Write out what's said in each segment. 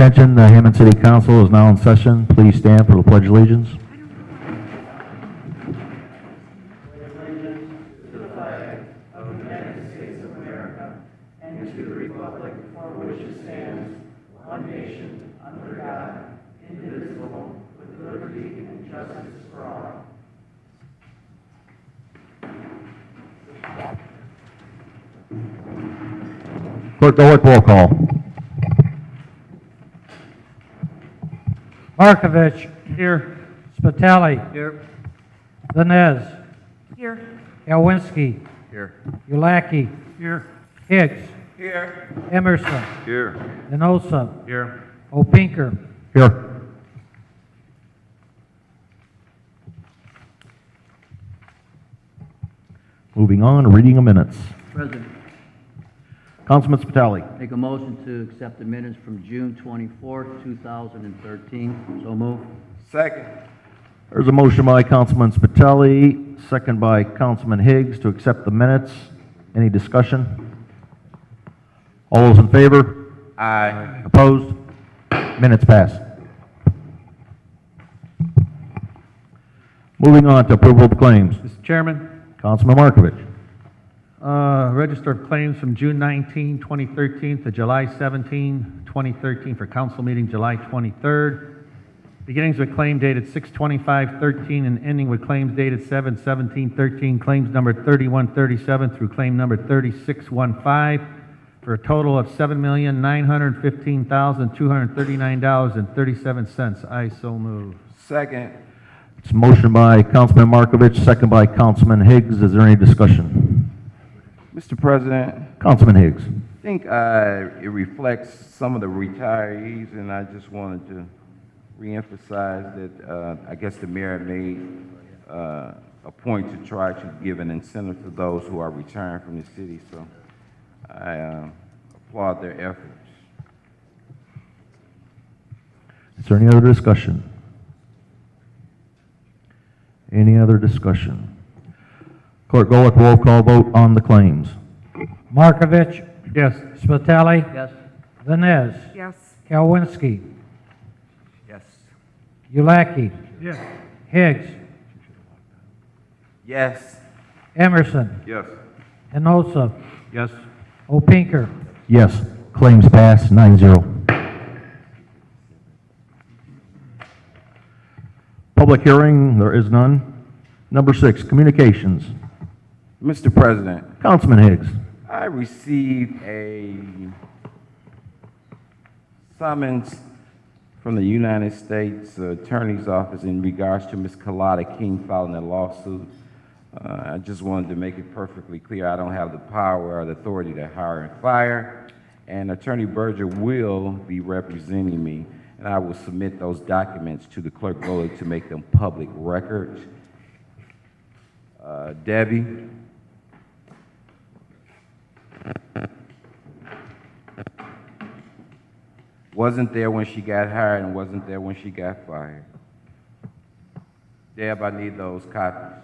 attention. The Hammond City Council is now in session. Please stand for the Pledge of Allegiance. Clerk Golick, roll call. Markovich. Here. Spitali. Here. Venez. Here. Galwinski. Here. Ulaki. Here. Higgs. Here. Emerson. Here. Enosa. Here. Opinker. Here. Moving on, reading of minutes. President, Councilman Spitali. make a motion to accept the minutes from June 24th, 2013. So move. Second. There's a motion by Councilman Spitali, second by Councilman Higgs to accept the minutes. Any discussion? All those in favor? Aye. Opposed? Minutes pass. Moving on to approval of claims. Mr. Chairman, Councilman Markovich. register of claims from June 19, 2013 to July 17, 2013 for council meeting July 23rd. Beginnings with claim dated 6/25/13 and ending with claims dated 7/17/13, claims number 3137 through claim number 3615 for a total of $7,915,239.37. I so move. Second. It's a motion by Councilman Markovich, second by Councilman Higgs. Is there any discussion? Mr. President, Councilman Higgs. I think it reflects some of the retirees, and I just wanted to reemphasize that I guess the mayor made a point to try to give an incentive to those who are retiring from the city, so I applaud their efforts. Is there any other discussion? Any other discussion? Clerk Golick, roll call vote on the claims. Markovich. Yes. Spitali. Yes. Venez. Yes. Galwinski. Yes. Ulaki. Yes. Higgs. Yes. Emerson. Yes. Enosa. Yes. Opinker. Yes. Claims pass 9-0. Public hearing, there is none. Number 6, communications. Mr. President, Councilman Higgs. I received a summons from the United States Attorney's Office in regards to Ms. Kalada King filing a lawsuit. I just wanted to make it perfectly clear I don't have the power or the authority to hire and fire, and Attorney Berger will be representing me, and I will submit those documents to the Clerk Golick to make them public record. Debbie? Wasn't there when she got hired and wasn't there when she got fired. Deb, I need those copies.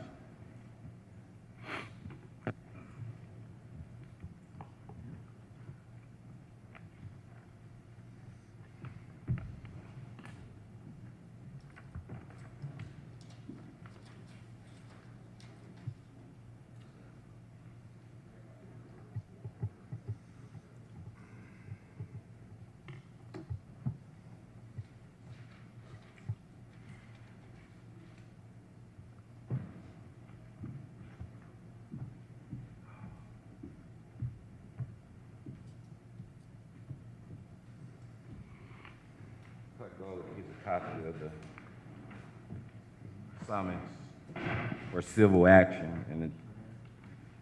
Here's a copy of the summons for civil action, and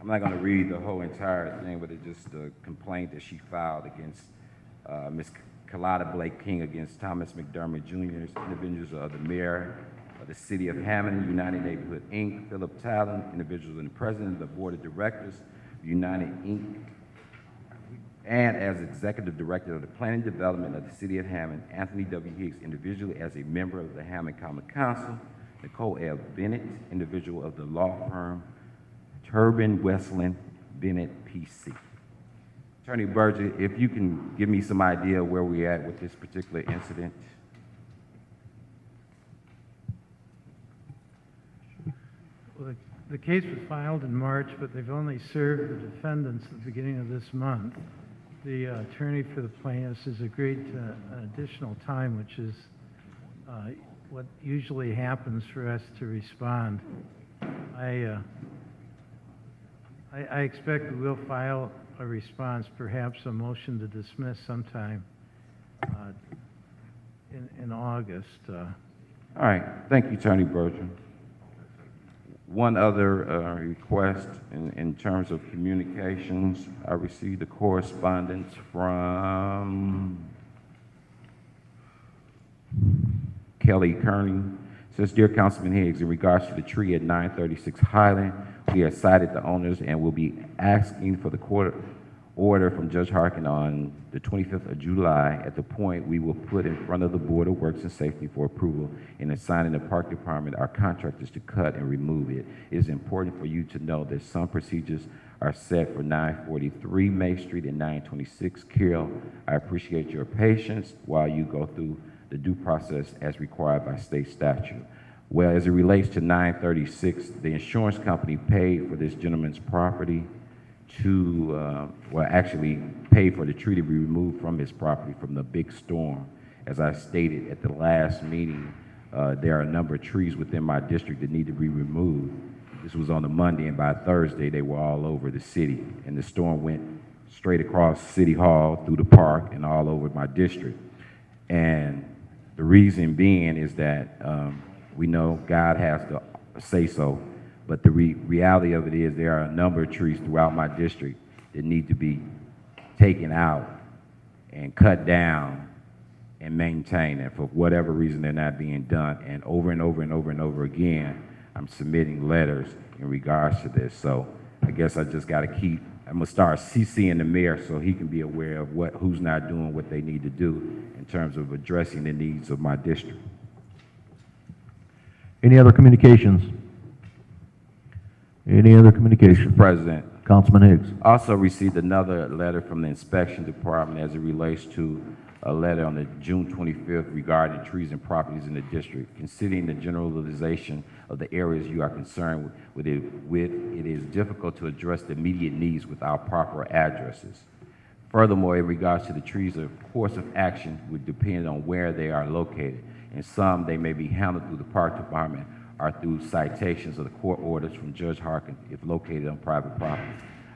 I'm not going to read the whole entire thing, but it's just a complaint that she filed against Ms. Kalada Blake King against Thomas McDermott Jr., individuals of the mayor of the city of Hammond, United Neighborhood Inc., Philip Talon, individuals and the president of the board of directors of United Inc., and as executive director of the planning development of the city of Hammond, Anthony W. Higgs, individually as a member of the Hammond Common Council, Nicole L. Bennett, individual of the law firm Turbin Westland Bennett PC. Attorney Burgess, if you can give me some idea where we're at with this particular incident. Well, the case was filed in March, but they've only served the defendants at the beginning of this month. The attorney for the plaintiffs has agreed to an additional time, which is what usually happens for us to respond. I expect we will file a response, perhaps a motion to dismiss sometime in August. All right, thank you, Attorney Bertrand. One other request in terms of communications, I received a correspondence from Kelly Kearney. Says, Dear Councilman Higgs, in regards to the tree at 936 Highland, we have cited the owners and will be asking for the court order from Judge Harkin on the 25th of July. At the point we will put in front of the Board of Works and Safety for approval in assigning the Park Department our contractors to cut and remove it. It is important for you to know that some procedures are set for 943 May Street and 926 Carroll. I appreciate your patience while you go through the due process as required by state statute. Well, as it relates to 936, the insurance company paid for this gentleman's property to, actually paid for the tree to be removed from his property from the big storm. As I stated at the last meeting, there are a number of trees within my district that need to be removed. This was on a Monday, and by Thursday, they were all over the city. And the storm went straight across City Hall, through the park, and all over my district. And the reason being is that we know God has to say so, but the reality of it is there are a number of trees throughout my district that need to be taken out and cut down and maintained. And for whatever reason, they're not being done. And over and over and over and over again, I'm submitting letters in regards to this. So I guess I just got to I'm going to start CCing the mayor so he can be aware of who's not doing what they need to do in terms of addressing the needs of my district. Any other communications? Any other communications? Mr. President, Councilman Higgs. also received another letter from the inspection department as it relates to a letter on the June 25th regarding trees and properties in the district. Considering the generalization of the areas you are concerned with, it is difficult to address the immediate needs without proper addresses. Furthermore, in regards to the trees, a course of action would depend on where they are located. In some, they may be handled through the park department or through citations of the court orders from Judge Harkin if located on private property.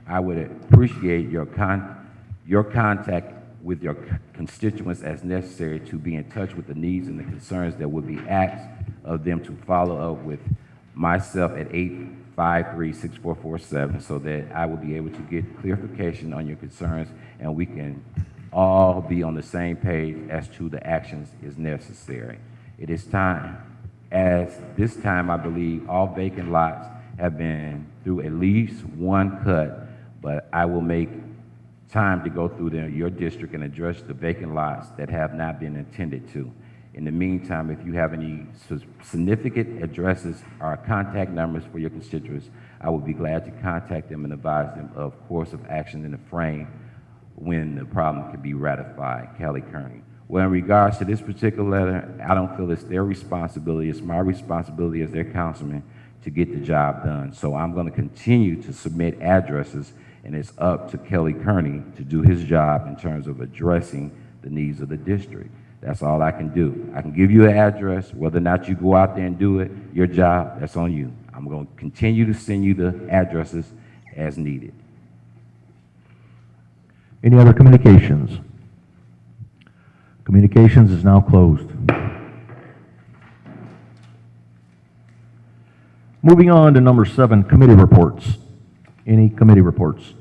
I would appreciate your contact with your constituents as necessary to be in touch with the needs and the concerns that would be asked of them to follow up with myself at 853-6447 so that I will be able to get clarification on your concerns and we can all be on the same page as to the actions is necessary. It is time. As this time, I believe all vacant lots have been through at least one cut, but I will make time to go through your district and address the vacant lots that have not been intended to. In the meantime, if you have any significant addresses or contact numbers for your constituents, I will be glad to contact them and advise them of course of action in the frame when the problem can be ratified. Kelly Kearney. Well, in regards to this particular letter, I don't feel it's their responsibility. It's my responsibility as their councilman to get the job done. So I'm going to continue to submit addresses, and it's up to Kelly Kearney to do his job in terms of addressing the needs of the district. That's all I can do. I can give you an address. Whether or not you go out there and do it, your job, that's on you. I'm going to continue to send you the addresses as needed. Any other communications? Communications is now closed. Moving on to number 7, committee reports. Any committee reports?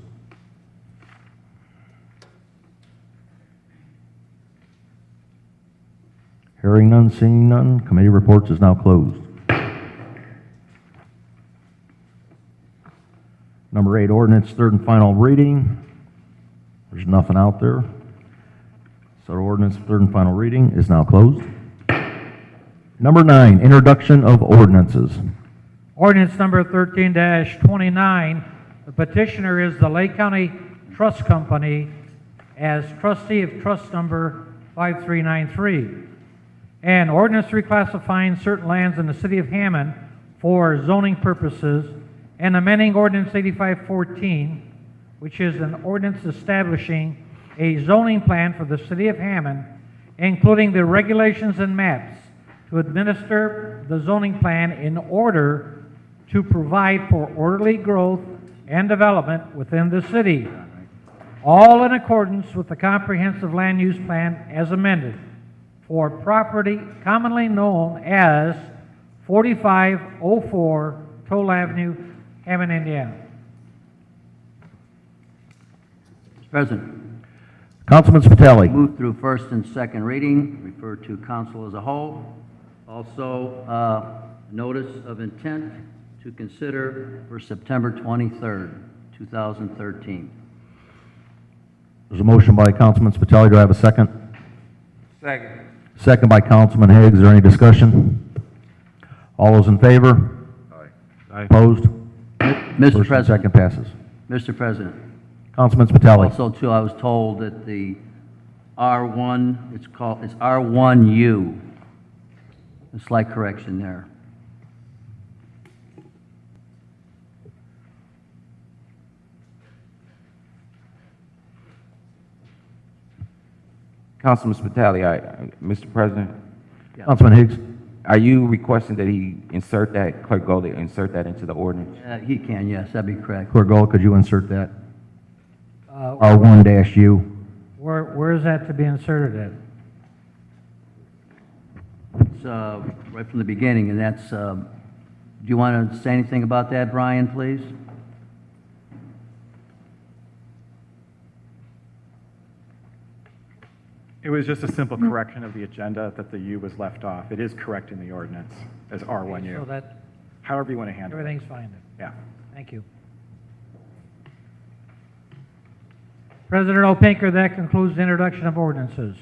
Hearing none, seeing none, committee reports is now closed. Number 8, ordinance, third and final reading. There's nothing out there. So ordinance, third and final reading is now closed. Number 9, introduction of ordinances. Ordinance number 13-29, the petitioner is the Lake County Trust Company as trustee of trust number 5393. An ordinance reclassifying certain lands in the city of Hammond for zoning purposes and amending ordinance 8514, which is an ordinance establishing a zoning plan for the city of Hammond, including the regulations and maps to administer the zoning plan in order to provide for orderly growth and development within the city, all in accordance with the comprehensive land use plan as amended for property commonly known as 4504 Toll Avenue, Hammond, Indiana. Mr. President, Councilman Spitali. move through first and second reading, refer to council as a whole. Also, notice of intent to consider for September 23rd, 2013. There's a motion by Councilman Spitali. Do I have a second? Second. Second by Councilman Higgs. Is there any discussion? All those in favor? Aye. Opposed? Mr. First and President, second passes. Mr. President, Councilman Spitali. also too, I was told that the R1, it's R1U. A slight correction there. Councilman Spitali, Mr. President, Councilman Higgs. are you requesting that he insert that, Clerk Goldie, insert that into the ordinance? He can, yes, that'd be correct. Clerk Gold, could you insert that? R1-U. Where is that to be inserted at? It's right from the beginning, and that's, do you want to say anything about that, Brian, please? It was just a simple correction of the agenda that the U was left off. It is correct in the ordinance as So R1U. that, However you want to handle it. everything's fine then. Yeah. Thank you. President Opinker, that concludes the introduction of ordinances.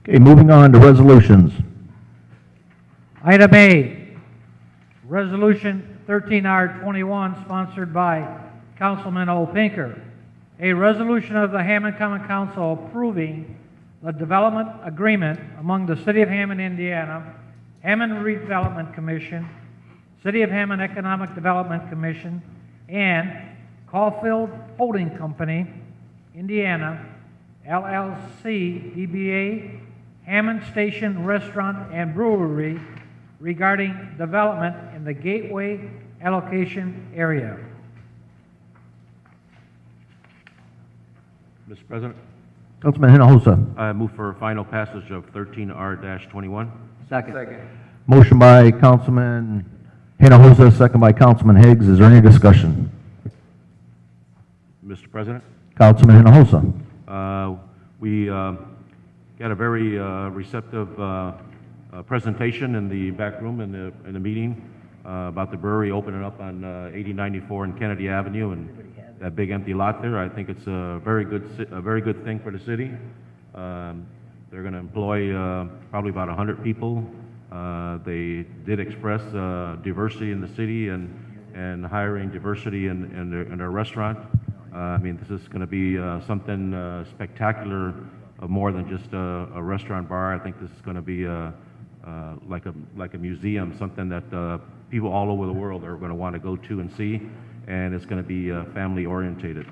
Okay, moving on to resolutions. Item A, Resolution 13R21, sponsored by Councilman Opinker. A resolution of the Hammond Common Council approving the development agreement among the City of Hammond, Indiana, Hammond Redevelopment Commission, City of Hammond Economic Development Commission, and Caulfield Holding Company, Indiana, LLC, DBA, Hammond Station Restaurant and Brewery regarding development in the Gateway allocation area. Mr. President, Councilman Hinojosa. I move for final passage of 13R-21. Second. Motion by Councilman Hinojosa, second by Councilman Higgs. Is there any discussion? Mr. President, Councilman Hinojosa. we got a very receptive presentation in the back room in the meeting about the brewery opening up on 8094 and Kennedy Avenue and that big empty lot there. I think it's a very good thing for the city. They're going to employ probably about 100 people. They did express diversity in the city and hiring diversity in their restaurant. I mean, this is going to be something spectacular, more than just a restaurant bar. I think this is going to be like a museum, something that people all over the world are going to want to go to and see, and it's going to be family orientated.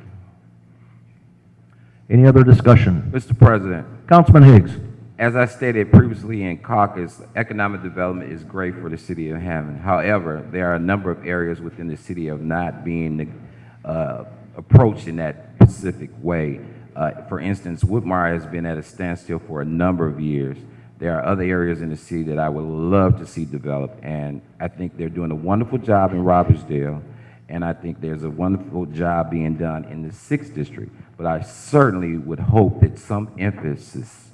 Any other discussion? Mr. President, Councilman Higgs. as I stated previously in caucus, economic development is great for the city of Hammond. However, there are a number of areas within the city of not being approached in that specific way. For instance, Woodmar has been at a standstill for a number of years. There are other areas in the city that I would love to see developed, and I think they're doing a wonderful job in Robertsdale, and I think there's a wonderful job being done in the 6th District. But I certainly would hope that some emphasis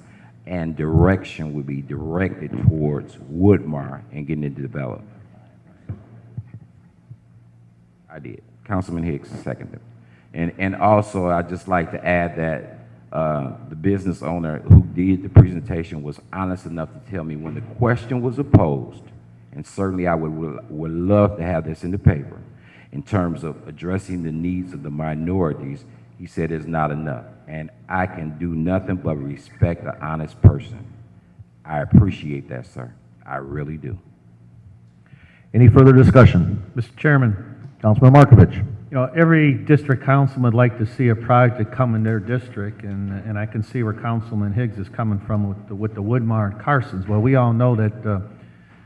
and direction would be directed towards Woodmar and getting it developed. I did. Councilman Hicks seconded. And also, I'd just like to add that the business owner who did the presentation was honest enough to tell me when the question was posed, and certainly I would love to have this in the paper, in terms of addressing the needs of the minorities. he said it's not enough. And I can do nothing but respect an honest person. I appreciate that, sir. I really do. Any further discussion? Mr. Chairman, Councilman Markovich. every district councilman would like to see a project come in their district, and I can see where Councilman Higgs is coming from with the Woodmar and Carsons. Well, we all know that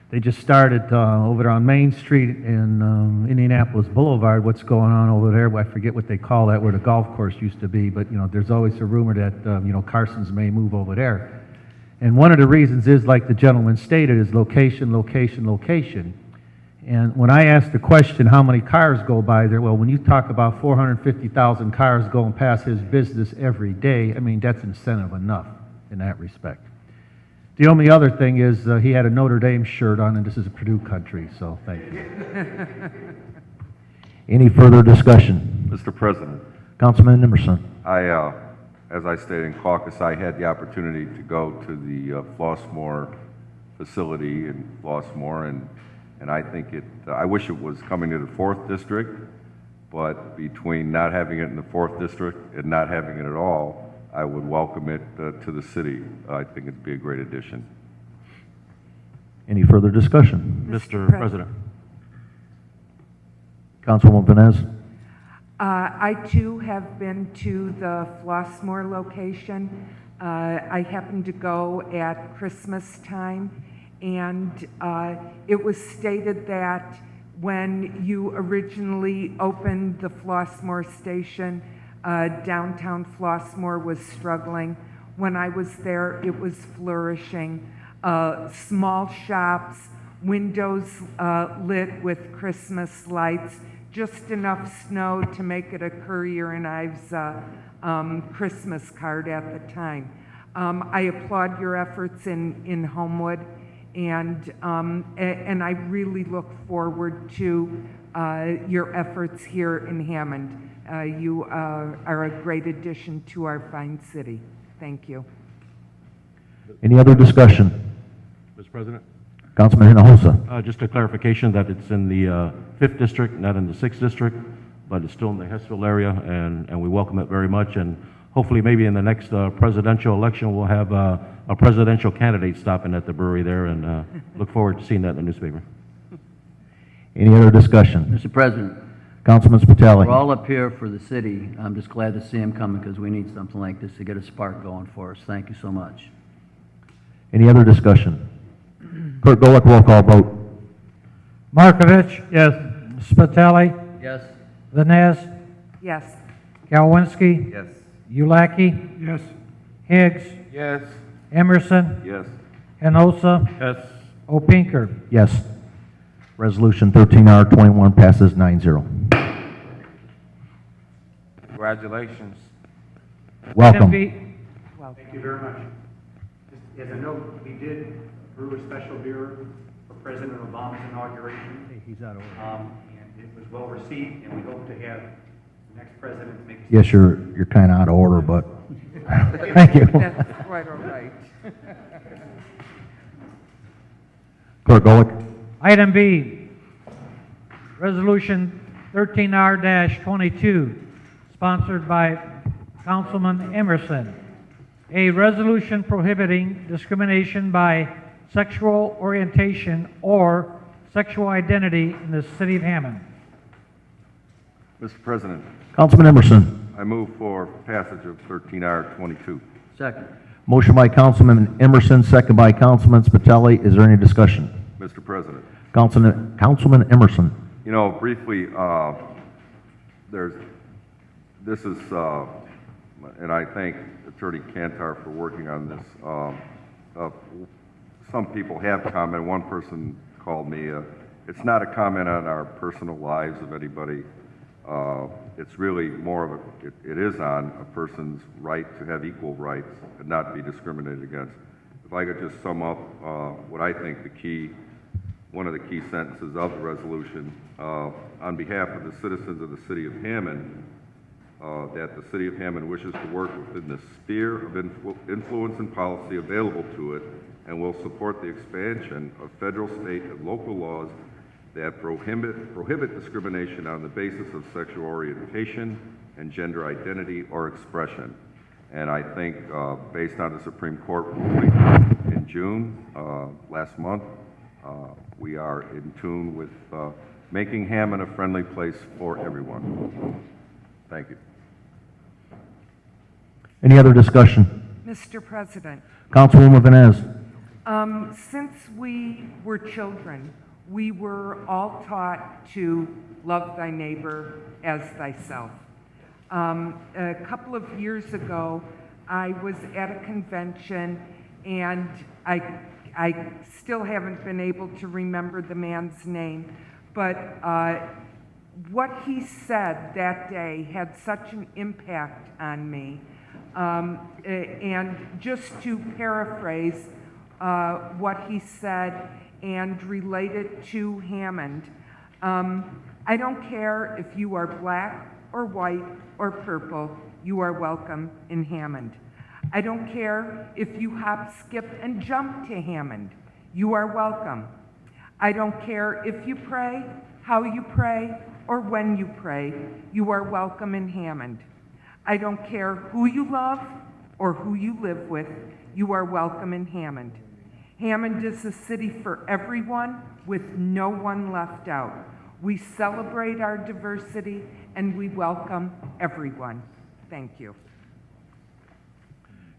they just started over there on Main Street in Indianapolis Boulevard. What's going on over there? I forget what they call that, where the golf course used to be, but, there's always a rumor that, Carsons may move over there. And one of the reasons is, like the gentleman stated, is location, location, location. And when I asked the question, how many cars go by there? Well, when you talk about 450,000 cars going past his business every day, I mean, that's incentive enough in that respect. The only other thing is he had a Notre Dame shirt on, and this is a Purdue country, so thank you. Any further discussion? Mr. President, Councilman Emerson. as I stated in caucus, I had the opportunity to go to the Flossmoor facility in Flossmoor, and I think I wish it was coming to the 4th District, but between not having it in the 4th District and not having it at all, I would welcome it to the city. I think it'd be a great addition. Any further discussion? Mr. President. Councilwoman Venez. I too have been to the Flossmoor location. I happened to go at Christmas time, and it was stated that when you originally opened the Flossmoor station, downtown Flossmoor was struggling. When I was there, it was flourishing. Small shops, windows lit with Christmas lights, just enough snow to make it a Currier and Ives Christmas card at the time. I applaud your efforts in Homewood, and I really look forward to your efforts here in Hammond. You are a great addition to our fine city. Thank you. Any other discussion? Mr. President. Councilman Hinojosa. Just a clarification that it's in the 5th District, not in the 6th District, but it's still in the Hessville area, and we welcome it very much. And hopefully maybe in the next presidential election, we'll have a presidential candidate stopping at the brewery there, and look forward to seeing that in the newspaper. Any other discussion? Mr. President, Councilman Spitali. we're all up here for the city. I'm just glad to see him coming because we need something like this to get a spark going for us. Thank you so much. Any other discussion? Clerk Golick, roll call vote. Markovich. Yes. Spitali. Yes. Venez. Yes. Galwinski. Yes. Ulaki. Yes. Higgs. Yes. Emerson. Yes. Enosa. Yes. Opinker. Yes. Resolution 13R21 passes 9-0. Congratulations. Welcome. Item B. Thank you very much. Just as a note, we did brew a special beer for President Obama's inauguration. He's out of order. And it was well received, and we hope to have the next president make. Yes, you're kind of out of order, but thank you. That's quite all right. Clerk Golick. Item B, Resolution 13R-22, sponsored by Councilman Emerson. A resolution prohibiting discrimination by sexual orientation or sexual identity in the city of Hammond. Mr. President, Councilman Emerson. I move for passage of 13R22. Second. Motion by Councilman Emerson, second by Councilman Spitali. Is there any discussion? Mr. President, Councilman Emerson. briefly, this is, and I thank Attorney Kantar for working on this. Some people have commented. One person called me. It's not a comment on our personal lives of anybody. It's really more of it is on a person's right to have equal rights and not be discriminated against. If I could just sum up what I think one of the key sentences of the resolution, on behalf of the citizens of the city of Hammond, that the city of Hammond wishes to work within the sphere of influence and policy available to it and will support the expansion of federal, state, and local laws that prohibit discrimination on the basis of sexual orientation, and gender identity or expression. And I think, based on the Supreme Court ruling in June, last month, we are in tune with making Hammond a friendly place for everyone. Thank you. Any other discussion? Mr. President, Councilwoman Vines. since we were children, we were all taught to love thy neighbor as thyself. A couple of years ago, I was at a convention, and I still haven't been able to remember the man's name, but what he said that day had such an impact on me. And just to paraphrase what he said and relate it to Hammond, I don't care if you are black or white or purple, you are welcome in Hammond. I don't care if you hop, skip, and jump to Hammond, you are welcome. I don't care if you pray, how you pray, or when you pray, you are welcome in Hammond. I don't care who you love or who you live with, you are welcome in Hammond. Hammond is a city for everyone with no one left out. We celebrate our diversity and we welcome everyone. Thank you.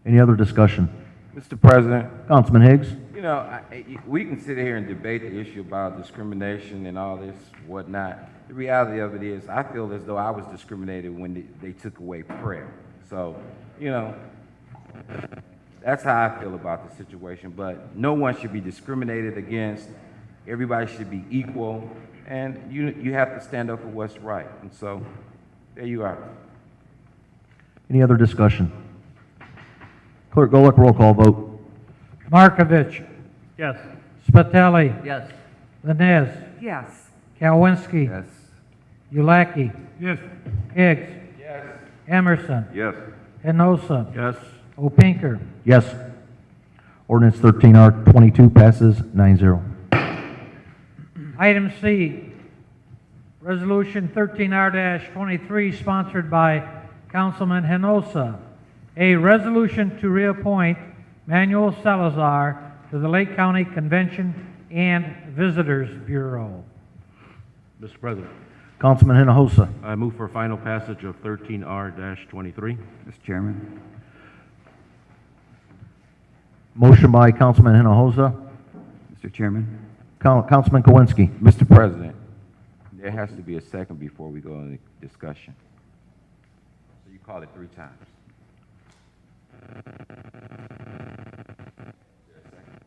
Any other discussion? Mr. President, Councilman Higgs? you know, we can sit here and debate the issue about discrimination and all this whatnot. The reality of it is, I feel as though I was discriminated when they took away prayer. So, you know, that's how I feel about the situation. But no one should be discriminated against. Everybody should be equal, and you have to stand up for what's right. And so, there you are. Any other discussion? Clerk Golick, roll call vote. Markovich. Yes. Spitali. Yes. Vines. Yes. Kalwinski. Yes. Ulaki. Yes. Higgs. Yes. Emerson. Yes. Enosa. Yes. Opinker. Yes. Ordinance 13R22 passes 9-0. Item C, Resolution 13R-23, sponsored by Councilman Hinosa. A resolution to reappoint Manuel Salazar to the Lake County Convention and Visitors Bureau. Mr. President, Councilman Hinojosa. I move for final passage of 13R-23. Mr. Chairman. Motion by Councilman Hinojosa. Mr. Chairman. Councilman Kowinski. Mr. President, there has to be a second before we go into discussion. So you call it 3 times.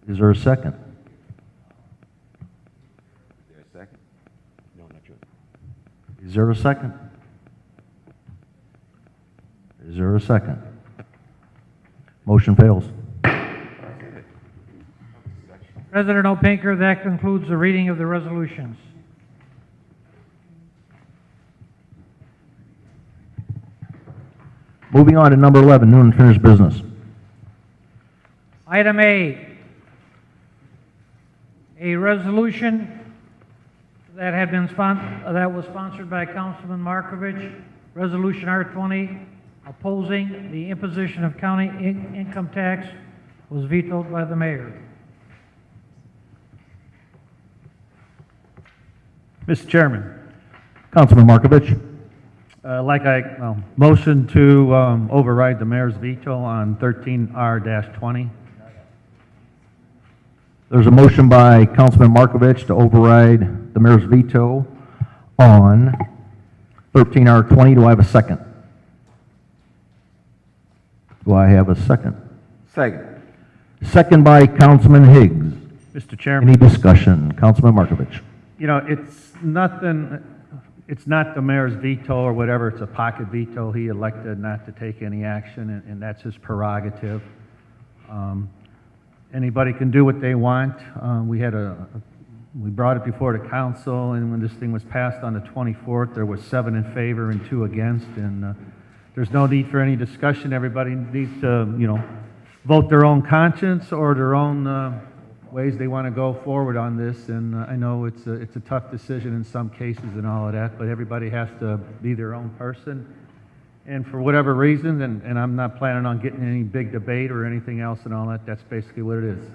Is there a second? Is there a second? No, not yet. Is there a second? Is there a second? Motion fails. President Opinker, that concludes the reading of the resolutions. Moving on to number 11, new and unfinished business. Item a resolution that had been that was sponsored by Councilman Markovich, Resolution R20, opposing the imposition of county income tax, was vetoed by the mayor. Mr. Chairman, Councilman Markovich. motion to override the mayor's veto on 13R-20. There's a motion by Councilman Markovich to override the mayor's veto on 13R20. Do I have a second? Do I have a second? Second. Second by Councilman Higgs. Mr. Chairman. Any discussion? Councilman Markovich. You know, it's not the mayor's veto or whatever, it's a pocket veto. He elected not to take any action, and that's his prerogative. Anybody can do what they want. We brought it before the council, and when this thing was passed on the 24th, there was 7 in favor and 2 against, and there's no need for any discussion. Everybody needs to, vote their own conscience or their own ways they want to go forward on this, and I know it's a tough decision in some cases and all of that, but everybody has to be their own person And for whatever reason, and I'm not planning on getting any big debate or anything else and all that, that's basically what it is.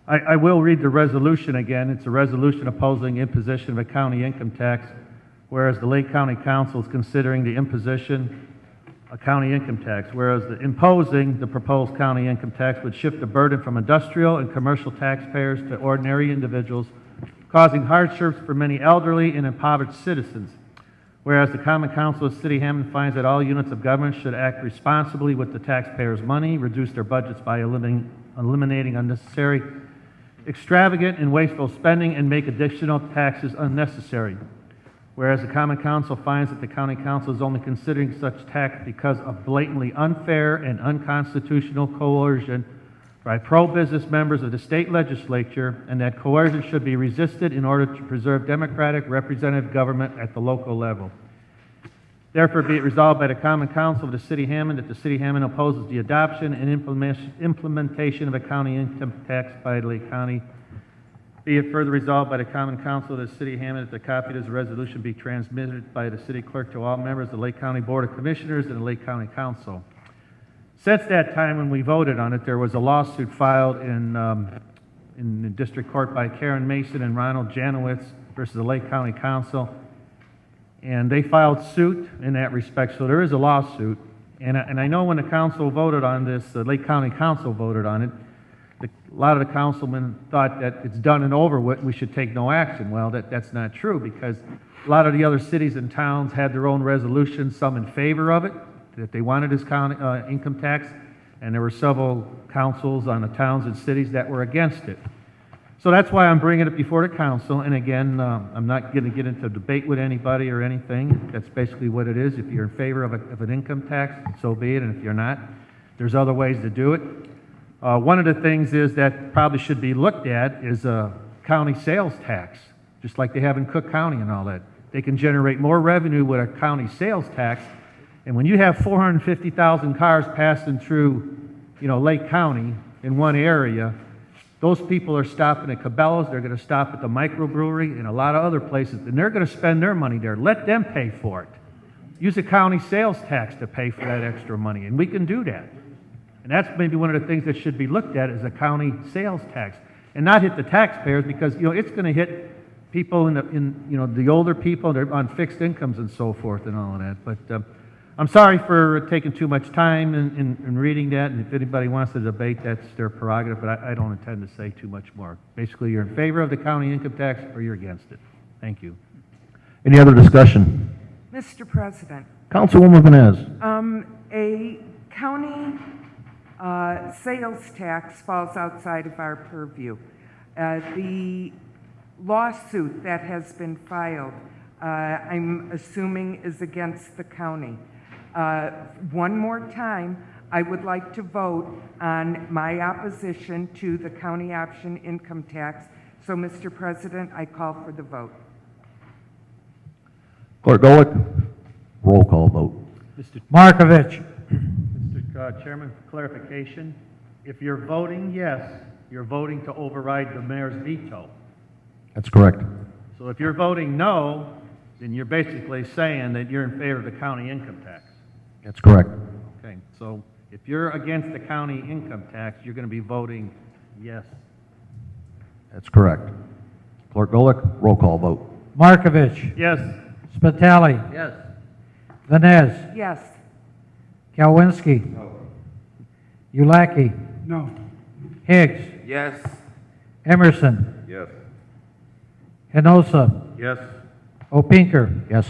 I will read the resolution again. It's a resolution opposing imposition of a county income tax, whereas the Lake County Council is considering the imposition of county income tax, whereas imposing the proposed county income tax would shift the burden from industrial and commercial taxpayers to ordinary individuals, causing hardships for many elderly and impoverished citizens. Whereas the Common Council of the City of Hammond finds that all units of government should act responsibly with the taxpayers' money, reduce their budgets by eliminating unnecessary, extravagant, and wasteful spending, and make additional taxes unnecessary. Whereas the Common Council finds that the County Council is only considering such tax because of blatantly unfair and unconstitutional coercion by pro-business members of the state legislature, and that coercion should be resisted in order to preserve democratic representative government at the local level. Therefore, be it resolved by the Common Council of the City of Hammond that the City of Hammond opposes the adoption and implementation of a county income tax by Lake County. Be it further resolved by the Common Council of the City of Hammond that the copy of this resolution be transmitted by the City Clerk to all members of the Lake County Board of Commissioners and the Lake County Council. Since that time when we voted on it, there was a lawsuit filed in the District Court by Karen Mason and Ronald Janowitz versus the Lake County Council. And they filed suit in that respect, so there is a lawsuit. And I know when the council voted on this, the Lake County Council voted on it, a lot of the councilmen thought that it's done and over with, we should take no action. Well, that's not true, because a lot of the other cities and towns had their own resolutions, some in favor of it, that they wanted this county income tax, and there were several councils on the towns and cities that were against it. So that's why I'm bringing it before the council, and again, I'm not going to get into debate with anybody or anything. That's basically what it is. If you're in favor of an income tax, so be it, and if you're not, there's other ways to do it. One of the things is that probably should be looked at is a county sales tax, just like they have in Cook County and all that. They can generate more revenue with a county sales tax, and when you have 450,000 cars passing through, Lake County in one area, those people are stopping at Cabela's, they're going to stop at the microbrewery and a lot of other places, and they're going to spend their money there. Let them pay for it. Use a county sales tax to pay for that extra money, and we can do that. And that's maybe one of the things that should be looked at is a county sales tax, and not hit the taxpayers, because it's going to hit people in the older people, they're on fixed incomes and so forth and all of that. But I'm sorry for taking too much time in reading that, and if anybody wants to debate, that's their prerogative, but I don't intend to say too much more. Basically, you're in favor of the county income tax or you're against it. Thank you. Any other discussion? Mr. President, Councilwoman Vines. a county sales tax falls outside of our purview. The lawsuit that has been filed, I'm assuming, is against the county. One more time, I would like to vote on my opposition to the county option income tax. So, Mr. President, I call for the vote. Clerk Golick, roll call vote. Mr. Markovich. Chairman, for clarification, if you're voting yes, you're voting to override the mayor's veto. That's correct. So if you're voting no, then you're basically saying that you're in favor of the county income tax. That's correct. Okay, so if you're against the county income tax, you're going to be voting yes. That's correct. Clerk Golick, roll call vote. Markovich. Yes. Spitali. Yes. Vines. Yes. Kalwinski. No. Ulaki. No. Higgs. Yes. Emerson. Yes. Hinosa. Yes. Opinker. Yes.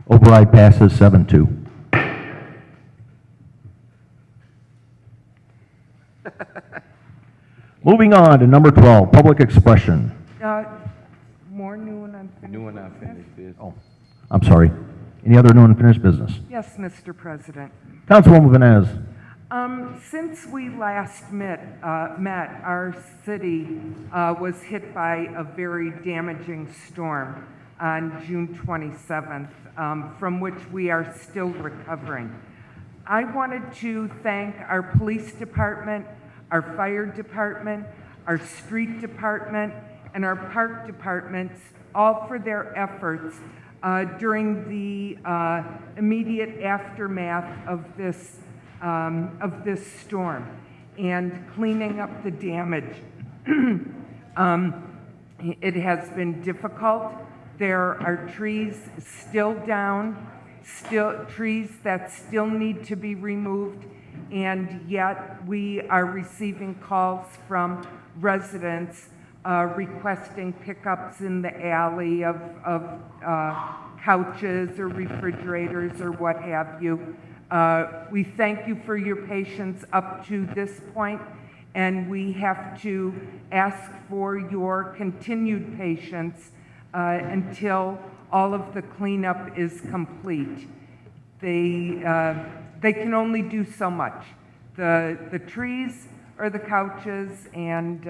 Override passes 7-2. Moving on to number 12, public expression. More new and unfinished New and business? unfinished business. Oh, I'm sorry. Any other new and unfinished business? Yes, Mr. President. Councilwoman Vines. Since we last met, our city was hit by a very damaging storm on June 27th, from which we are still recovering. I wanted to thank our police department, our fire department, our street department, and our park departments, all for their efforts during the immediate aftermath of this storm and cleaning up the damage. It has been difficult. There are trees still down, trees that still need to be removed, and yet we are receiving calls from residents requesting pickups in the alley of couches or refrigerators or what have you. We thank you for your patience up to this point, and we have to ask for your continued patience until all of the cleanup is complete. They can only do so much. The trees or the couches, and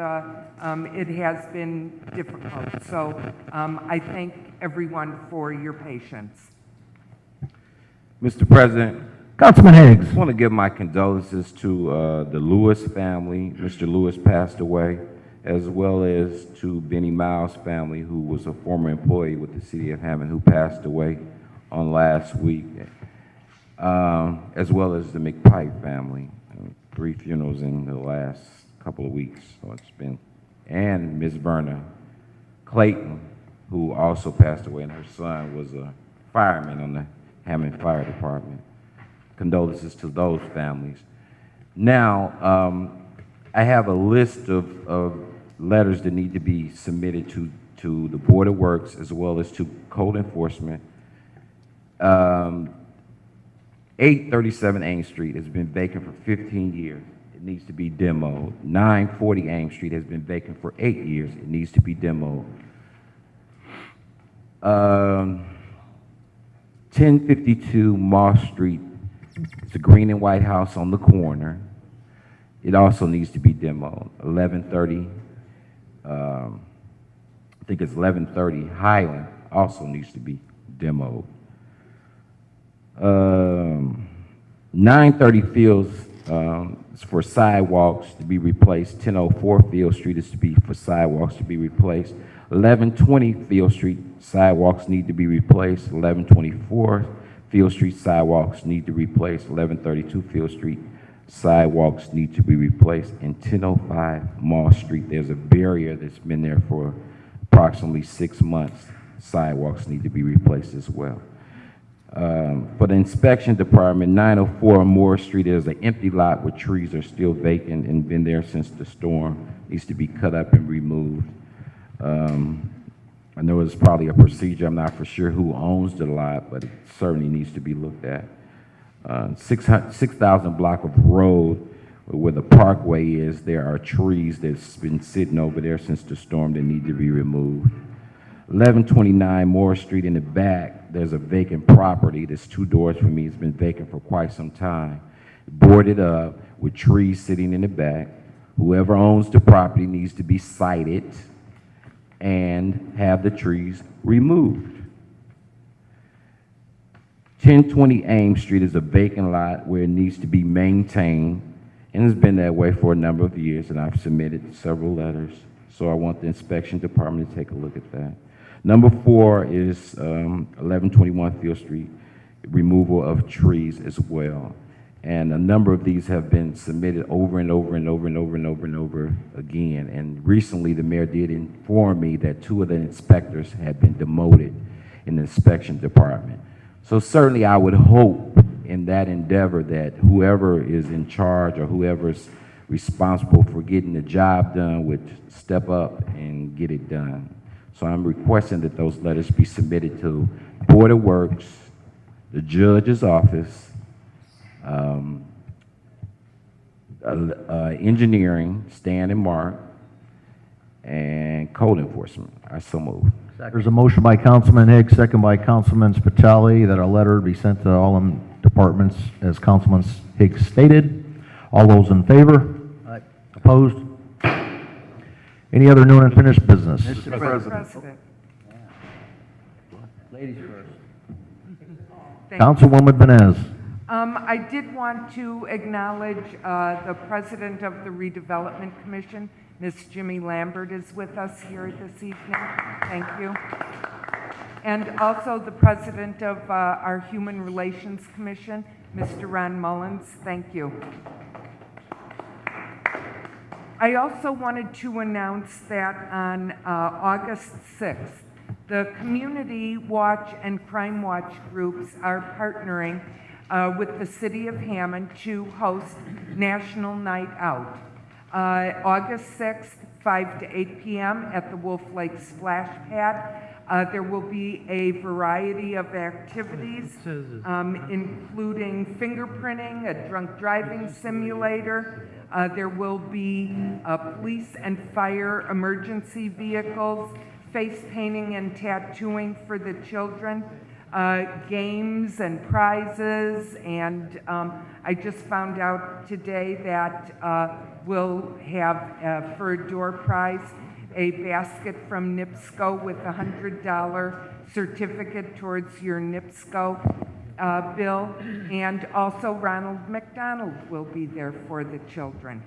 it has been difficult. So I thank everyone for your patience. Mr. President, Councilman Higgs. I just want to give my condolences to the Lewis family. Mr. Lewis passed away, as well as to Benny Miles' family, who was a former employee with the city of Hammond, who passed away on last week, as well as the McPike family. 3 funerals in the last couple of weeks, so it's been, and Ms. Verna Clayton, who also passed away, and her son was a fireman on the Hammond Fire Department. Condolences to those families. Now, I have a list of letters that need to be submitted to the Board of Works as well as to Code Enforcement. 837 Ames Street has been vacant for 15 years. It needs to be demoed. 940 Ames Street has been vacant for 8 years. It needs to be demoed. 1052 Moss Street. It's a green and white house on the corner. It also needs to be demoed. 1130, I think it's 1130 Highland also needs to be demoed. 930 Fields is for sidewalks to be replaced. 1004 Field Street is to be for sidewalks to be replaced. 1120 Field Street sidewalks need to be replaced. 1124 Field Street sidewalks need to be replaced. 1132 Field Street sidewalks need to be replaced. And 1005 Mall Street, there's a barrier that's been there for approximately 6 months. Sidewalks need to be replaced as well. For the inspection department, 904 Moore Street is an empty lot where trees are still vacant and been there since the storm. Needs to be cut up and removed. I know it's probably a procedure. I'm not for sure who owns the lot, but it certainly needs to be looked at. 6,000 block of road where the parkway is, there are trees that's been sitting over there since the storm that need to be removed. 1129 Moore Street in the back, there's a vacant property that's 2 doors from me. It's been vacant for quite some time. Boarded up with trees sitting in the back. Whoever owns the property needs to be cited and have the trees removed. 1020 Ames Street is a vacant lot where it needs to be maintained, and it's been that way for a number of years, and I've submitted several letters. So I want the inspection department to take a look at that. Number 4 is 1121 Field Street, removal of trees as well. And a number of these have been submitted over and over and over and over and over and over again. And recently the mayor did inform me that 2 of the inspectors had been demoted in the inspection department. So certainly I would hope in that endeavor that whoever is in charge or whoever's responsible for getting the job done would step up and get it done. So I'm requesting that those letters be submitted to Board of Works, the judge's office, engineering, Stan and Mark, and code enforcement. I so move. There's a motion by Councilman Higgs, second by Councilman Spitali, that a letter be sent to all departments as Councilman Higgs stated. All those in favor? Aye. Opposed? Any other new and unfinished business? Mr. President. President. Ladies first. Thank you. Councilwoman Venez. I did want to acknowledge the president of the Redevelopment Commission, Ms. Jimmy Lambert, is with us here this evening. Thank you. And also the president of our Human Relations Commission, Mr. Ron Mullins. Thank you. I also wanted to announce that on August 6th, the Community Watch and Crime Watch groups are partnering with the City of Hammond to host National Night Out. August 6th, 5 to 8 p.m. at the Wolf Lake Splash Pad. There will be a variety of activities, including fingerprinting, a drunk driving simulator. There will be police and fire emergency vehicles, face painting and tattooing for the children, games and prizes, and I just found out today that we'll have, for a door prize, a basket from NIPSCO with a $100 certificate towards your NIPSCO bill, and also Ronald McDonald will be there for the children.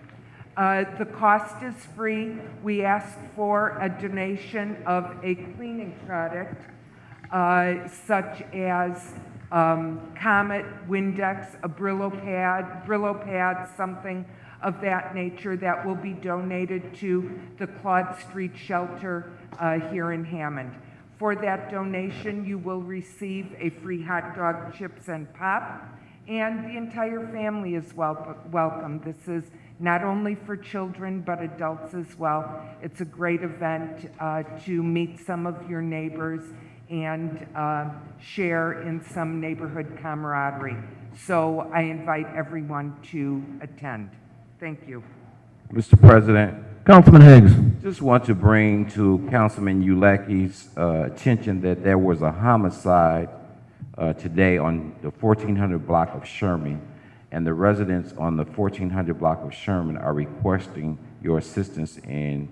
The cost is free. We ask for a donation of a cleaning product such as Comet, Windex, a Brillo pad, something of that nature that will be donated to the Claude Street Shelter here in Hammond. For that donation, you will receive a free hot dog, chips, and pop, and the entire family is welcome. This is not only for children, but adults as well. It's a great event to meet some of your neighbors and share in some neighborhood camaraderie. So I invite everyone to attend. Thank you. Mr. President, Councilman Higgs. just want to bring to Councilman Ulecki's attention that there was a homicide today on the 1400 block of Sherman, and the residents on the 1400 block of Sherman are requesting your assistance in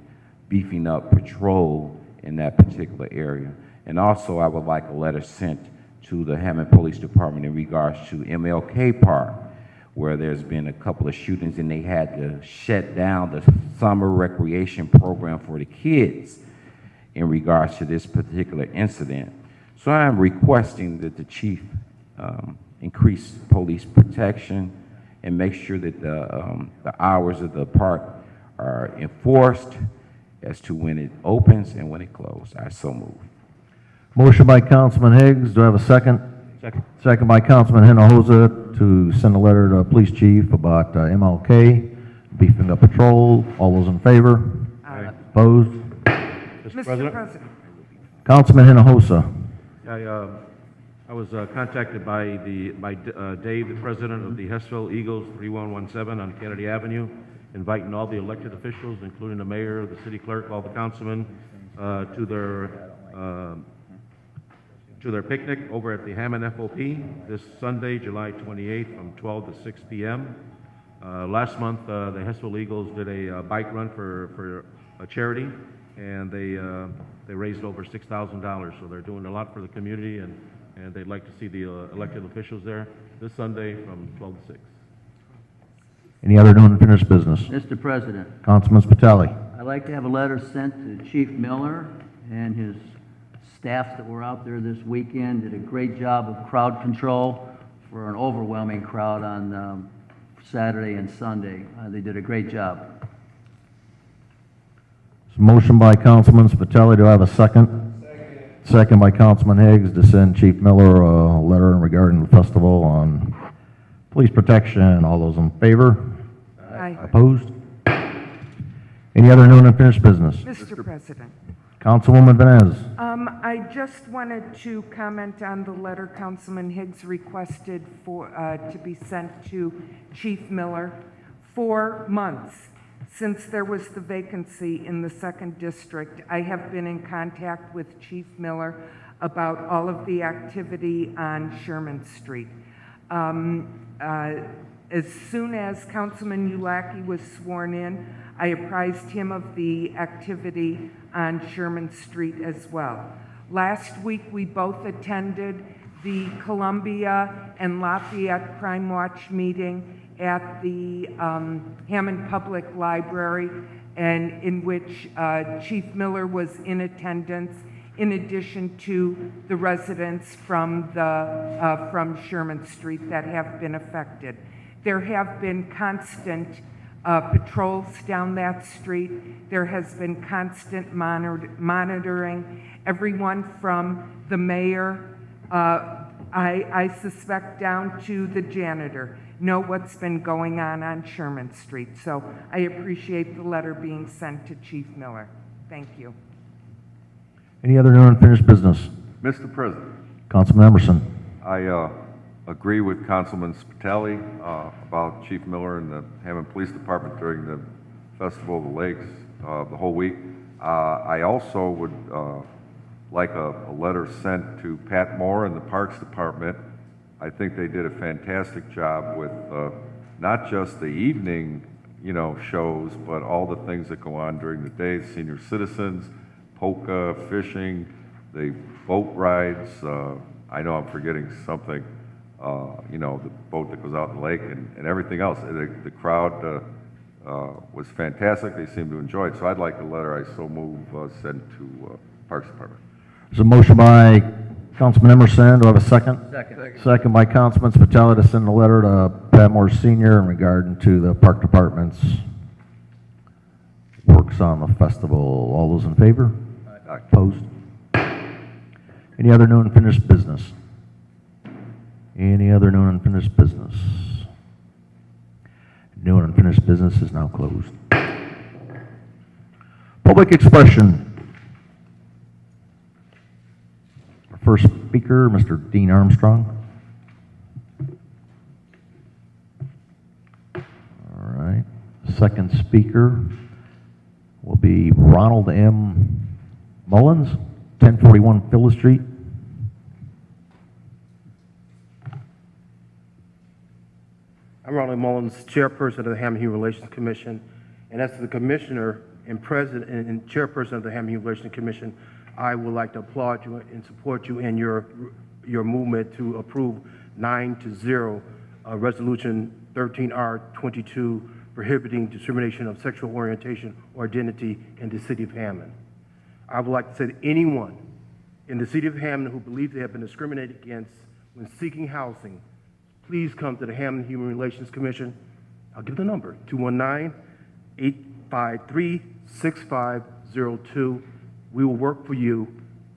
beefing up patrol in that particular area. And also, I would like a letter sent to the Hammond Police Department in regards to MLK Park, where there's been a couple of shootings and they had to shut down the summer recreation program for the kids in regards to this particular incident. So I am requesting that the chief increase police protection and make sure that the hours of the park are enforced as to when it opens and when it closes. I so move. Motion by Councilman Higgs. Do I have a second? Second. Second by Councilman Hinojosa to send a letter to the police chief about MLK, beefing up patrol. All those in favor? Aye. Opposed? Mr. President. Councilman Hinojosa. I was contacted by Dave, the president of the Hessville Eagles 3117 on Kennedy Avenue, inviting all the elected officials, including the mayor, the city clerk, all the councilmen, to their picnic over at the Hammond FOP this Sunday, July 28th from 12 to 6 p.m. Last month, the Hessville Eagles did a bike run for a charity, and they raised over $6,000. So they're doing a lot for the community, and they'd like to see the elected officials there this Sunday from 12 to 6. Any other new unfinished business? Mr. President, Councilman Spitali. I'd like to have a letter sent to Chief Miller and his staffs that were out there this weekend. Did a great job of crowd control for an overwhelming crowd on Saturday and Sunday. They did a great job. Motion by Councilman Spitali. Do I have a second? Second by Councilman Higgs to send Chief Miller a letter regarding the festival on police protection. All those in favor? Aye. Opposed? Any other new and unfinished business? Mr. President. Councilwoman Venez. I just wanted to comment on the letter Councilman Higgs requested for, to be sent to Chief Miller. 4 months since there was the vacancy in the 2nd District, I have been in contact with Chief Miller about all of the activity on Sherman Street. As soon as Councilman Ulacki was sworn in, I apprised him of the activity on Sherman Street as well. Last week, we both attended the Columbia and Lafayette Crime Watch meeting at the Hammond Public Library, and in which Chief Miller was in attendance in addition to the residents from from Sherman Street that have been affected. There have been constant patrols down that street. There has been constant monitoring. Everyone from the mayor, I suspect down to the janitor, know what's been going on Sherman Street. So I appreciate the letter being sent to Chief Miller. Thank you. Any other new unfinished business? Mr. President, Councilman Emerson. I agree with Councilman Spitali about Chief Miller and the Hammond Police Department during the Festival of the Lakes the whole week. I also would like a letter sent to Pat Moore and the Parks Department. I think they did a fantastic job with not just the evening, shows, but all the things that go on during the day, senior citizens, polka, fishing, the boat rides. I know I'm forgetting something, the boat that goes out in the lake and everything else. The crowd was fantastic. They seemed to enjoy it. So I'd like a letter, I so move, sent to Parks Department. There's a motion by Councilman Emerson. Do I have a second? Second. Second by Councilman Spitali to send a letter to Pat Moore Sr. in regard to the Park Department's works on the festival. All those in favor? Aye. Opposed? Any other new unfinished business? Any other new unfinished business? New and unfinished business is now closed. Public expression. Our first speaker, Mr. Dean Armstrong. All right. Second speaker will be Ronald M. Mullins, 1041 Phyllis Street. I'm Ronald Mullins, Chairperson of the Hammond Human Relations Commission, and as the Commissioner and President and Chairperson of the Hammond Human Relations Commission, I would like to applaud you and support you in your movement to approve 9-0 Resolution 13R22 prohibiting discrimination of sexual orientation or identity in the City of Hammond. I would like to say to anyone in the City of Hammond who believes they have been discriminated against when seeking housing, please come to the Hammond Human Relations Commission. I'll give the number, 219-853-6502. We will work for you,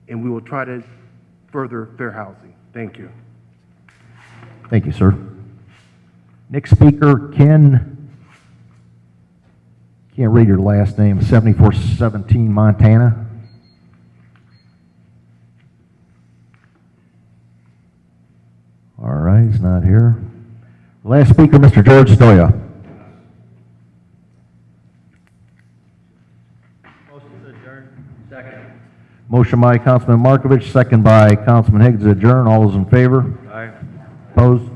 and we will try to further fair housing. Thank you. Thank you, sir. Next speaker, can't read your last name, 7417 Montana. All right, he's not here. Last speaker, Mr. George Stoya. Motion to adjourn. Second. Motion by Councilman Markovich, second by Councilman Higgs to adjourn. All those in favor? Aye. Opposed?